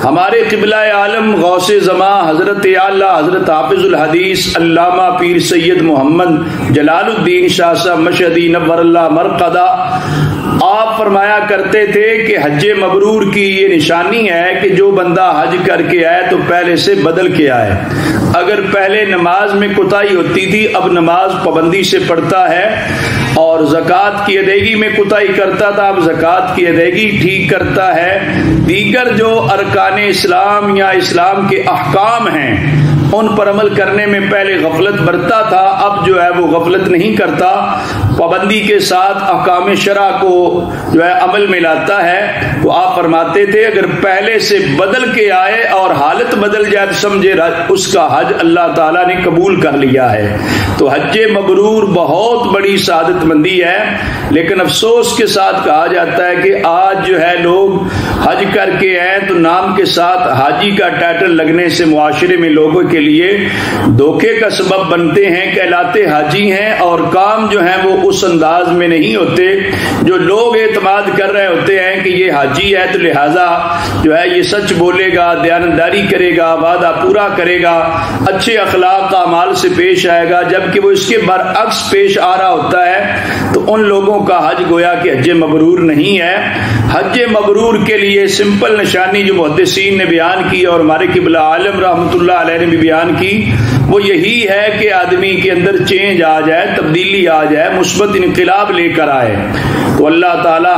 ہمارے قبلہ عالم غوث زماں حضرت اعلیٰ حضرت حافظ الحدیث علامہ پیر سید محمد جلال الدین شاہ صاحب مشہدی نور اللہ مرقدہ آپ فرمایا کرتے تھے کہ حج مبرور کی یہ نشانی ہے کہ جو بندہ حج کر کے آئے تو پہلے سے بدل کے آئے. اگر پہلے نماز میں کوتاہی ہوتی تھی اب نماز پابندی سے پڑھتا ہے، اور زکوٰۃ کی ادائیگی میں کوتاہی کرتا تھا اب زکوٰۃ کی ادائیگی ٹھیک کرتا ہے. دیگر جو ارکان اسلام یا اسلام کے احکام ہیں ان پر عمل کرنے میں پہلے غفلت برتا تھا، اب جو ہے وہ غفلت نہیں کرتا، پابندی کے ساتھ احکام شرع کو جو ہے عمل میں لاتا ہے. تو آپ فرماتے تھے اگر پہلے سے بدل کے آئے اور حالت بدل جائے تو سمجھے اس کا حج اللہ تعالیٰ نے قبول کر لیا ہے. تو حج مبرور بہت بڑی سعادت مندی ہے، لیکن افسوس کے ساتھ کہا جاتا ہے کہ آج جو ہے لوگ حج کر کے آئے تو نام کے ساتھ حاجی کا ٹائٹل لگنے سے معاشرے میں لوگوں کے لیے دھوکے کا سبب بنتے ہیں، کہلاتے حاجی ہیں اور کام جو ہیں وہ اس انداز میں نہیں ہوتے جو لوگ اعتماد کر رہے ہوتے ہیں کہ یہ حاجی ہے تو لہذا جو ہے یہ سچ بولے گا، دیانتداری کرے گا، وعدہ پورا کرے گا، اچھے اخلاق اعمال سے پیش آئے گا، جبکہ وہ اس کے برعکس پیش آ رہا ہوتا ہے. تو ان لوگوں کا حج گویا کہ حج مبرور نہیں ہے. حج مبرور کے لیے سمپل نشانی جو محدثین نے بیان کی اور ہمارے قبلہ عالم رحمۃ اللہ علیہ نے بھی بیان کی وہ یہی ہے کہ آدمی کے اندر چینج آ جائے، تبدیلی آ جائے، مثبت انقلاب لے کر آئے. تو اللہ تعالی